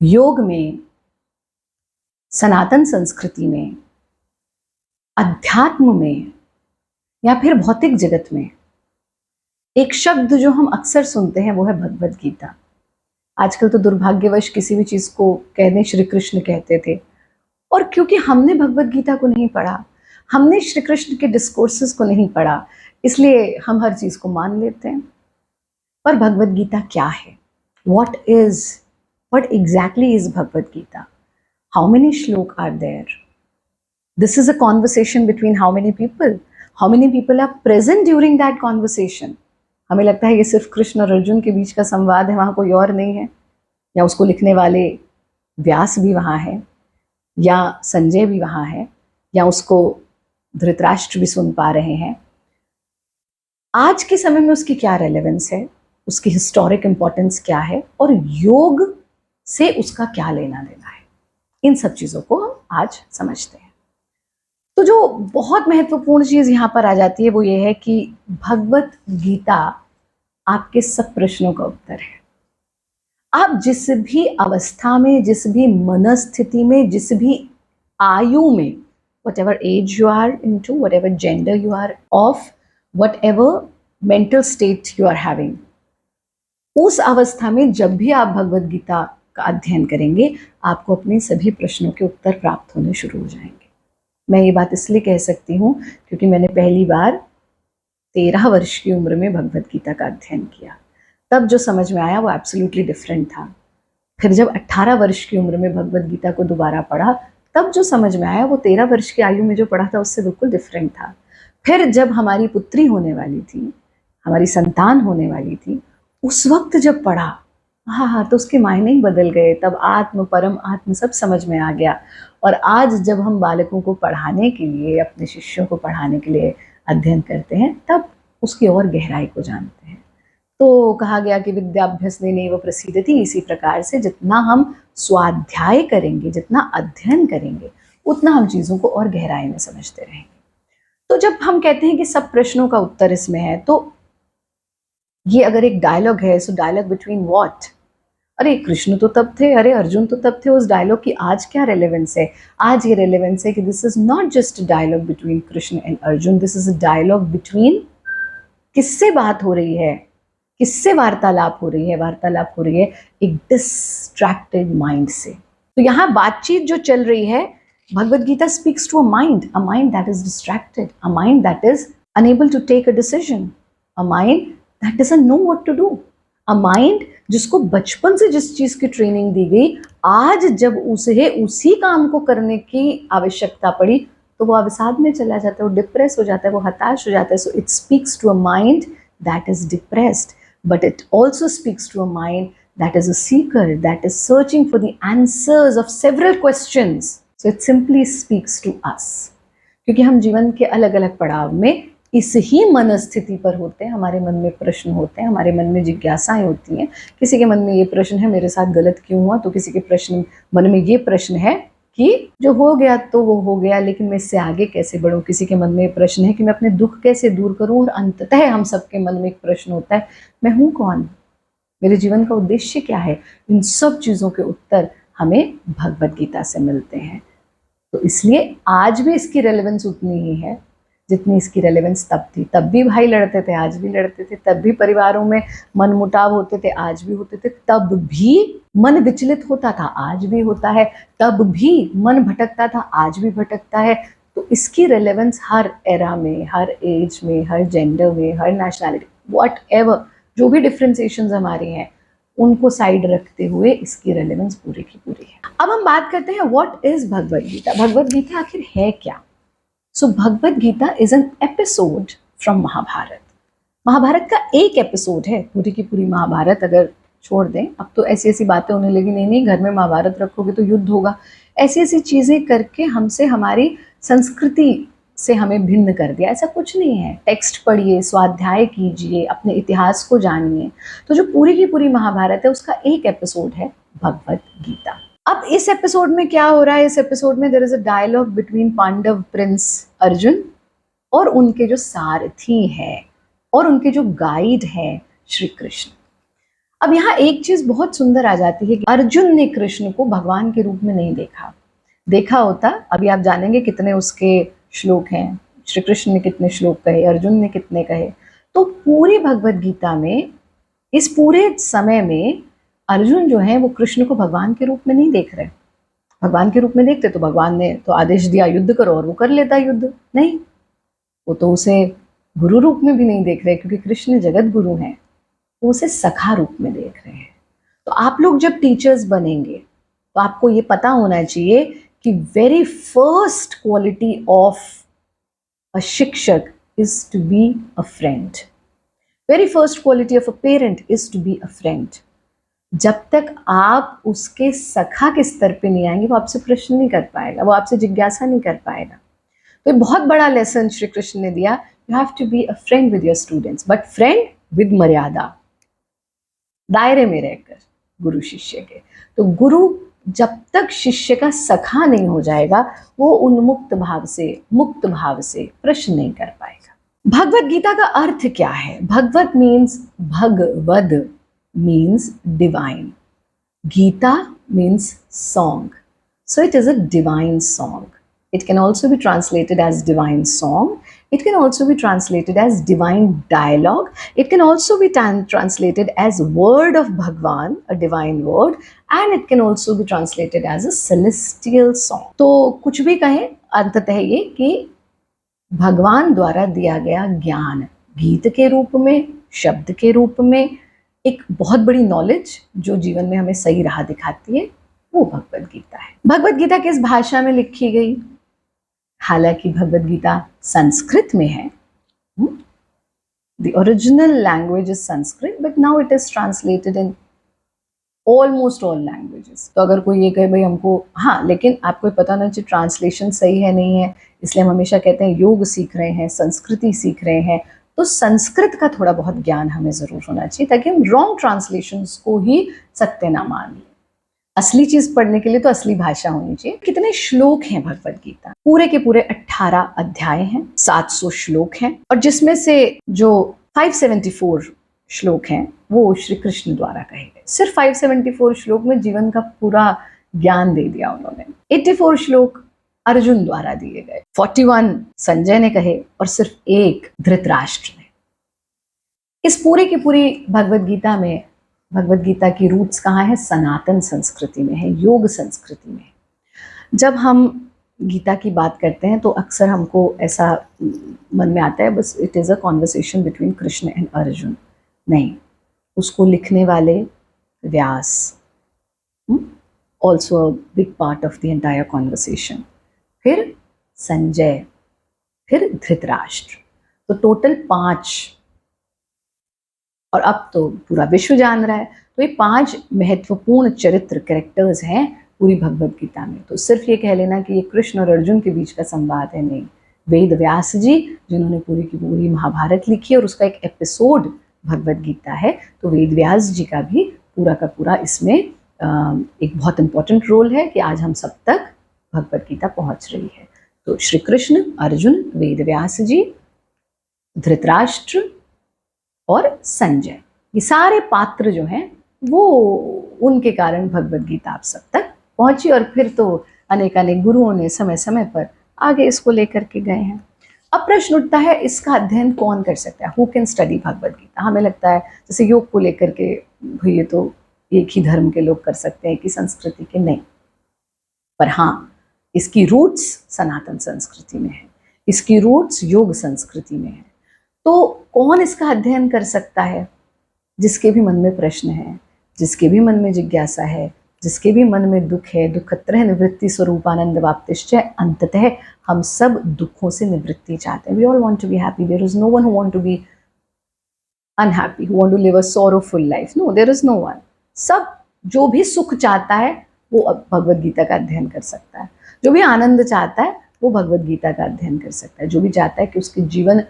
योग में, सनातन संस्कृति में, अध्यात्म में या फिर भौतिक जगत में एक शब्द जो हम अक्सर सुनते हैं वो है भगवद गीता। आजकल तो दुर्भाग्यवश किसी भी चीज को कहने श्री कृष्ण कहते थे, और क्योंकि हमने भगवद गीता को नहीं पढ़ा, हमने श्री कृष्ण के डिस्कोर्सेस को नहीं पढ़ा, इसलिए हम हर चीज को मान लेते हैं। पर भगवद गीता क्या है? What exactly is Bhagavad Gita? How many shloka are there? This is a conversation between how many people? How many people are present during that conversation? हमें लगता है ये सिर्फ कृष्ण और अर्जुन के बीच का संवाद है, वहाँ कोई और नहीं है, या उसको लिखने वाले व्यास भी वहाँ है, या संजय भी वहाँ है, या उसको धृतराष्ट्र भी सुन पा रहे हैं। आज के समय में उसकी क्या रेलेवेंस है, उसकी हिस्टोरिक इंपॉर्टेंस क्या है, और योग से उसका क्या लेना देना है, इन सब चीजों को हम आज समझते हैं। तो जो बहुत महत्वपूर्ण चीज यहाँ पर आ जाती है वो ये है कि भगवत गीता आपके सब प्रश्नों का उत्तर है। आप जिस भी अवस्था में, जिस भी मनस्थिति में, जिस भी आयु में, whatever age you are into, whatever gender you are of, whatever mental state you are having, उस अवस्था में जब भी आप भगवद गीता का अध्ययन करेंगे, आपको अपने सभी प्रश्नों के उत्तर प्राप्त होने शुरू हो जाएंगे। मैं ये बात इसलिए कह सकती हूँ क्योंकि मैंने पहली बार 13 वर्ष की उम्र में भगवद गीता का अध्ययन किया। तब जो समझ में आया वो एब्सोल्युटली डिफरेंट था। फिर जब 18 वर्ष की उम्र में भगवद गीता को दोबारा पढ़ा, तब जो समझ में आया वो 13 वर्ष की आयु में जो पढ़ा था उससे बिल्कुल डिफरेंट था। फिर जब हमारी पुत्री होने वाली थी, हमारी संतान होने वाली थी, उस वक्त जब पढ़ा, हाँ, तो उसके मायने ही बदल गए। तब आत्म, परम आत्म सब समझ में आ गया। और आज जब हम बालकों को पढ़ाने के लिए, अपने शिष्यों को पढ़ाने के लिए अध्ययन करते हैं, तब उसकी और गहराई को जानते हैं। तो कहा गया कि विद्याभ्यसनेनैव प्रसीदति, इसी प्रकार से जितना हम स्वाध्याय करेंगे, जितना अध्ययन करेंगे, उतना हम चीज़ों को और गहराई में समझते रहेंगे। तो जब हम कहते हैं कि सब प्रश्नों का उत्तर इसमें है, तो ये अगर एक डायलॉग है, सो डायलॉग बिटवीन व्हाट? अरे कृष्ण तो तब थे, अरे अर्जुन तो तब थे, उस डायलॉग की आज क्या रेलेवेंस है? आज ये रेलेवेंस है कि this is not just dialogue between Krishna and Arjun, this is a dialogue between, किससे बात हो रही है, किससे वार्तालाप हो रही है? वार्तालाप हो रही है एक डिस्ट्रैक्टेड माइंड से। तो यहाँ बातचीत जो चल रही है, Bhagavad Gita speaks to a mind that is distracted, a mind that is unable to take a decision, a mind that doesn't know what to do, a mind जिसको बचपन से जिस चीज की ट्रेनिंग दी गई, आज जब उसे उसी काम को करने की आवश्यकता पड़ी तो वो अवसाद में चला जाता है, वो डिप्रेस हो जाता है, वो हताश हो जाता है। So it speaks to a mind that is depressed, but it also speaks to a mind that is a seeker, that is searching for the answers of several questions. So it simply speaks to us, क्योंकि हम जीवन के अलग अलग पड़ाव में इस ही मनस्थिति पर होते हैं। हमारे मन में प्रश्न होते हैं, हमारे मन में जिज्ञासाएं होती हैं। किसी के मन में ये प्रश्न है, मेरे साथ गलत क्यों हुआ? तो किसी के मन में ये प्रश्न है कि जो हो गया तो वो हो गया, लेकिन मैं इससे आगे कैसे बढ़ूं? किसी के मन में एक प्रश्न है कि मैं अपने दुख कैसे दूर करूं? और अंततः हम सबके मन में एक प्रश्न होता है, मैं हूं कौन? मेरे जीवन का उद्देश्य क्या है? इन सब चीजों के उत्तर हमें भगवद गीता से मिलते हैं। तो इसलिए आज भी इसकी रेलेवेंस उतनी ही है जितनी इसकी रेलेवेंस तब थी। तब भी भाई लड़ते थे, आज भी लड़ते थे। तब भी परिवारों में मनमुटाव होते थे, आज भी होते थे। तब भी मन विचलित होता था, आज भी होता है। तब भी मन भटकता था, आज भी भटकता है। तो इसकी रेलेवेंस हर एरा में, हर एज में, हर जेंडर में, हर नेशनैलिटी, व्हाटएवर, जो भी डिफ्रेंसिएशंस हमारी हैं, उनको साइड रखते हुए इसकी रेलेवेंस पूरी की पूरी है। अब हम बात करते हैं व्हाट इज भगवद गीता। भगवद गीता आखिर है क्या? So Bhagavad Gita is an episode from Mahabharata. Mahabharata का एक एपिसोड है। पूरी की पूरी महाभारत अगर छोड़ दें, अब तो ऐसी ऐसी बातें होने लगी, नहीं घर में महाभारत रखोगे तो युद्ध होगा, ऐसी ऐसी चीजें करके हमसे, हमारी संस्कृति से हमें भिन्न कर दिया। ऐसा कुछ नहीं है। टेक्स्ट पढ़िए, स्वाध्याय कीजिए, अपने इतिहास को जानिए। तो जो पूरी की पूरी महाभारत है उसका एक एपिसोड है भगवद गीता। अब इस एपिसोड में क्या हो रहा है? इस एपिसोड में there is a dialogue between Pandav prince Arjun और उनके जो सारथी हैं और उनके जो गाइड हैं श्री कृष्ण। अब यहाँ एक चीज बहुत सुंदर आ जाती है कि अर्जुन ने कृष्ण को भगवान के रूप में नहीं देखा। देखा होता, अभी आप जानेंगे कितने उसके श्लोक हैं, श्री कृष्ण ने कितने श्लोक कहे, अर्जुन ने कितने कहे। तो पूरी भगवत गीता में, इस पूरे समय में अर्जुन जो है वो कृष्ण को भगवान के रूप में नहीं देख रहे। भगवान के रूप में देखते तो भगवान ने तो आदेश दिया युद्ध करो और वो कर लेता युद्ध, नहीं, वो तो उसे गुरु रूप में भी नहीं देख रहे, क्योंकि कृष्ण जगत गुरु हैं, वो उसे सखा रूप में देख रहे हैं। तो आप लोग जब टीचर्स बनेंगे तो आपको ये पता होना चाहिए कि very first quality of a शिक्षक is to be a friend. Very first quality of a parent is to be a friend. जब तक आप उसके सखा के स्तर पे नहीं आएंगे वो आपसे प्रश्न नहीं कर पाएगा, वो आपसे जिज्ञासा नहीं कर पाएगा। तो ये बहुत बड़ा लेसन श्री कृष्ण ने दिया, you have to be a friend with your students, but friend with मर्यादा, दायरे में रहकर गुरु शिष्य के। तो गुरु जब तक शिष्य का सखा नहीं हो जाएगा वो उन्मुक्त भाव से, मुक्त भाव से प्रश्न नहीं कर पाएगा। भगवत गीता का अर्थ क्या है? Bhagwat means Bhagavad, means divine, Gita means song, so it is a divine song. It can also be translated as divine song. It can also be translated as divine dialogue. It can also be translated as word of Bhagwan, a divine word, and it can also be translated as a celestial song. तो कुछ भी कहें, अंततः ये कि भगवान द्वारा दिया गया ज्ञान गीत के रूप में, शब्द के रूप में, एक बहुत बड़ी नॉलेज जो जीवन में हमें सही राह दिखाती है, वो भगवत गीता है। भगवत गीता किस भाषा में लिखी गई? हालांकि भगवत गीता संस्कृत में है, the original language is Sanskrit, but now it is translated in almost all languages. तो अगर कोई ये कहे भाई हमको, हाँ, लेकिन आपको पता ना चाहिए ट्रांसलेशन सही है नहीं है, इसलिए हम हमेशा कहते हैं योग सीख रहे हैं, संस्कृति सीख रहे हैं, तो संस्कृत का थोड़ा बहुत ज्ञान हमें जरूर होना चाहिए ताकि हम रॉन्ग ट्रांसलेशंस को ही सत्य ना मान लें। असली चीज पढ़ने के लिए तो असली भाषा होनी चाहिए। कितने श्लोक हैं भगवत गीता? पूरे के पूरे 18 अध्याय हैं, 700 श्लोक हैं, और जिसमें से जो 574 श्लोक हैं वो श्री कृष्ण द्वारा कहे गए। सिर्फ 574 श्लोक में जीवन का पूरा ज्ञान दे दिया उन्होंने। 84 श्लोक अर्जुन द्वारा दिए गए, 41 संजय ने कहे और सिर्फ एक धृतराष्ट्र ने। इस पूरे की पूरी भगवत गीता में, भगवत गीता की रूट्स कहाँ है? सनातन संस्कृति में है, योग संस्कृति में। जब हम गीता की बात करते हैं तो अक्सर हमको ऐसा मन में आता है बस it is a conversation between Krishna and Arjun. नहीं, उसको लिखने वाले Vyas also a big part of the entire conversation, फिर संजय, फिर धृतराष्ट्र, तो टोटल 5, और अब तो पूरा विश्व जान रहा है। तो ये 5 महत्वपूर्ण चरित्र, कैरेक्टर्स हैं पूरी भगवत गीता में। तो सिर्फ ये कह लेना कि ये कृष्ण और अर्जुन के बीच का संवाद है, नहीं। वेद व्यास जी जिन्होंने पूरी की पूरी महाभारत लिखी और उसका एक एपिसोड भगवत गीता है, तो वेद व्यास जी का भी पूरा का पूरा इसमें एक बहुत इंपॉर्टेंट रोल है कि आज हम सब तक भगवत गीता पहुंच रही है। तो श्री कृष्ण, अर्जुन, वेद व्यास जी, धृतराष्ट्र और संजय, ये सारे पात्र जो हैं वो उनके कारण भगवत गीता आप सब तक पहुंची, और फिर तो अनेक अनेक गुरुओं ने समय समय पर आगे इसको लेकर के गए हैं। अब प्रश्न उठता है इसका अध्ययन कौन कर सकता है? Who can study Bhagavad Gita? हमें लगता है जैसे योग को लेकर के भाई ये तो एक ही धर्म के लोग कर सकते हैं, एक ही संस्कृति के, नहीं। पर हाँ, इसकी रूट्स सनातन संस्कृति में है, इसकी रूट्स योग संस्कृति में है। तो कौन इसका अध्ययन कर सकता है? जिसके भी मन में प्रश्न है, जिसके भी मन में जिज्ञासा है, जिसके भी मन में दुख है, दुखत्रय निवृत्ति स्वरूपानंद वाप्तिश्च, अंततः हम सब दुखों से निवृत्ति चाहते हैं। We all want to be happy, there is no one who want to be unhappy, who want to live a sorrowful life, no, there is no one. सब जो भी सुख चाहता है वो भगवत गीता का अध्ययन कर सकता है, जो भी आनंद चाहता है वो भगवत गीता का अध्ययन कर सकता है, जो भी चाहता है कि उसके जीवन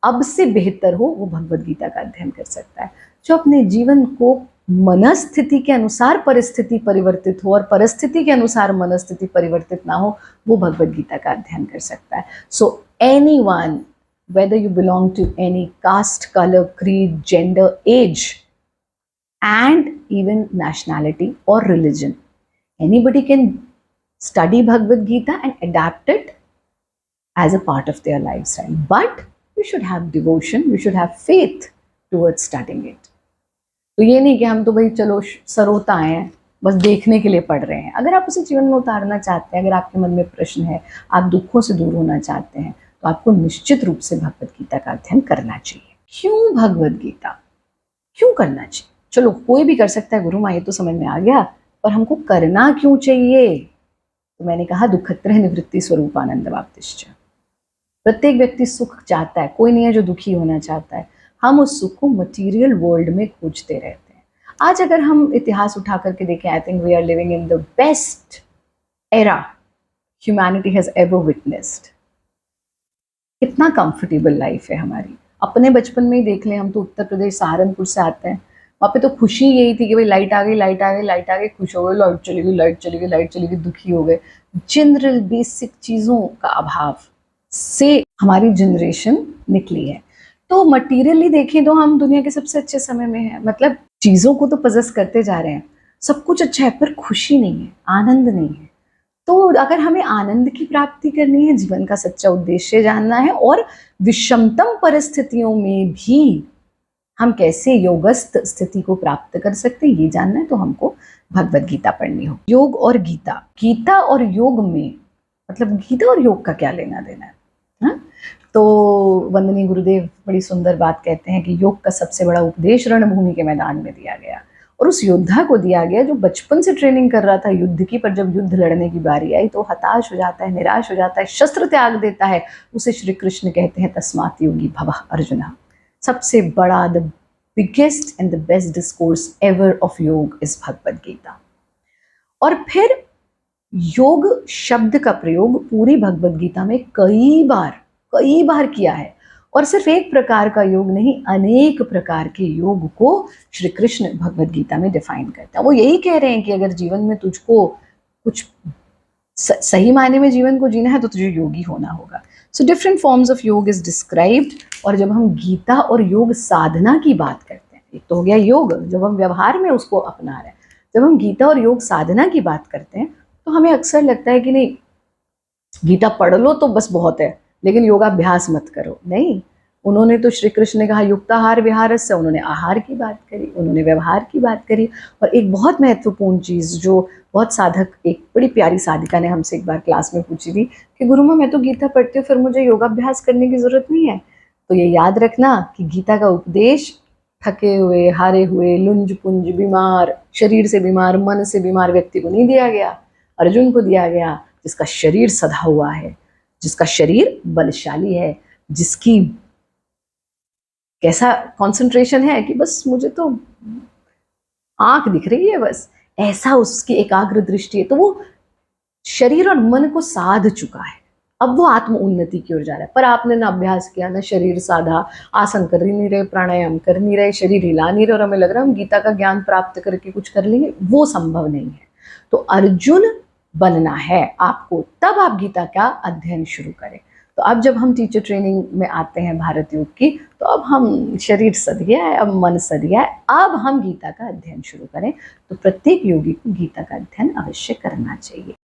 अब से बेहतर हो वो भगवत गीता का अध्ययन कर सकता है, जो अपने जीवन को मनस्थिति के अनुसार परिस्थिति परिवर्तित हो और परिस्थिति के अनुसार मनस्थिति परिवर्तित ना हो वो भगवत गीता का अध्ययन कर सकता है। So anyone, whether you belong to any caste, color, creed, gender, age, and even nationality or religion. Anybody can study Bhagavad Gita and adapt it as a part of their lifestyle. But you should have devotion, you should have faith towards studying it. तो ये नहीं कि हम तो भाई चलो सरोता हैं, बस देखने के लिए पढ़ रहे हैं. अगर आप उसे जीवन में उतारना चाहते हैं, अगर आपके मन में प्रश्न है, आप दुखों से दूर होना चाहते हैं, तो आपको निश्चित रूप से भगवद गीता का अध्ययन करना चाहिए. क्यों भगवद गीता, क्यों करना चाहिए? चलो कोई भी कर सकता है गुरु माँ, ये तो समझ में आ गया, पर हमको करना क्यों चाहिए? तो मैंने कहा दुखत्रय निवृत्ति स्वरूप आनंद वाप्तिश्च. प्रत्येक व्यक्ति सुख चाहता है, कोई नहीं है जो दुखी होना चाहता है. हम उस सुख को मटीरियल वर्ल्ड में खोजते रहते हैं. आज अगर हम इतिहास उठा करके देखें, I think we are living in the best era humanity has ever witnessed. कितना कंफर्टेबल लाइफ है हमारी. अपने बचपन में ही देख लें, हम तो उत्तर प्रदेश सहारनपुर से आते हैं. वहाँ पे तो खुशी यही थी कि भाई लाइट आ गई, लाइट आ गई, लाइट आ गई, खुश हो गए, लाइट चली गई, लाइट चली गई, लाइट चली गई, दुखी हो गए. जनरल बेसिक चीज़ों का अभाव से हमारी जनरेशन निकली है. तो मटीरियली देखें तो हम दुनिया के सबसे अच्छे समय में हैं. मतलब चीज़ों को तो पजेस करते जा रहे हैं, सब कुछ अच्छा है, पर खुशी नहीं है, आनंद नहीं है. तो अगर हमें आनंद की प्राप्ति करनी है, जीवन का सच्चा उद्देश्य जानना है, और विषमतम परिस्थितियों में भी हम कैसे योगस्थ स्थिति को प्राप्त कर सकते हैं, ये जानना है, तो हमको भगवद गीता पढ़नी हो. योग और गीता, गीता और योग में मतलब गीता और योग का क्या लेना देना है? हाँ? तो वंदनीय गुरुदेव बड़ी सुंदर बात कहते हैं कि योग का सबसे बड़ा उपदेश रणभूमि के मैदान में दिया गया, और उस योद्धा को दिया गया जो बचपन से ट्रेनिंग कर रहा था युद्ध की, पर जब युद्ध लड़ने की बारी आई तो हताश हो जाता है, निराश हो जाता है, शस्त्र त्याग देता है. उसे श्री कृष्ण कहते हैं तस्मात् योगी भवः अर्जुन. सबसे बड़ा, the biggest and the best discourse ever of योग इज भगवद गीता. और फिर योग शब्द का प्रयोग पूरी भगवद गीता में कई बार किया है. और सिर्फ एक प्रकार का योग नहीं, अनेक प्रकार के योग को श्री कृष्ण भगवद गीता में डिफाइन करता है. वो यही कह रहे हैं कि अगर जीवन में तुझको कुछ सही मायने में जीवन को जीना है तो तुझे योगी होना होगा. सो डिफरेंट फॉर्म्स ऑफ योग इज डिस्क्राइब्ड. और जब हम गीता और योग साधना की बात करते हैं, एक तो हो गया योग जब हम व्यवहार में उसको अपना रहे हैं, जब हम गीता और योग साधना की बात करते हैं तो हमें अक्सर लगता है कि नहीं, गीता पढ़ लो तो बस बहुत है, लेकिन योगाभ्यास मत करो. नहीं, उन्होंने तो श्री कृष्ण ने कहा युक्ताहार विहारस्य, उन्होंने आहार की बात करी, उन्होंने व्यवहार की बात करी. और एक बहुत महत्वपूर्ण चीज़ जो बहुत साधक, एक बड़ी प्यारी साधिका ने हमसे एक बार क्लास में पूछी थी कि गुरु माँ मैं तो गीता पढ़ती हूँ, फिर मुझे योगाभ्यास करने की ज़रूरत नहीं है. तो ये याद रखना कि गीता का उपदेश थके हुए, हारे हुए, लुंज पुंज, बीमार, शरीर से बीमार, मन से बीमार व्यक्ति को नहीं दिया गया. अर्जुन को दिया गया जिसका शरीर सधा हुआ है, जिसका शरीर बलशाली है, जिसकी कैसा कंसंट्रेशन है कि बस मुझे तो आंख दिख रही है, बस ऐसा उसकी एकाग्र दृष्टि है. तो वो शरीर और मन को साध चुका है, अब वो आत्म उन्नति की ओर जा रहा है. पर आपने ना अभ्यास किया, ना शरीर साधा, आसन कर ही नहीं रहे, प्राणायाम कर नहीं रहे, शरीर हिला नहीं रहे, और हमें लग रहा है हम गीता का ज्ञान प्राप्त करके कुछ कर लेंगे. वो संभव नहीं है. तो अर्जुन बनना है आपको, तब आप गीता का अध्ययन शुरू करें. तो अब जब हम टीचर ट्रेनिंग में आते हैं भारत योग की, तो अब हम शरीर सध गया है, अब मन सध गया है, अब हम गीता का अध्ययन शुरू करें. तो प्रत्येक योगी को गीता का अध्ययन अवश्य करना चाहिए.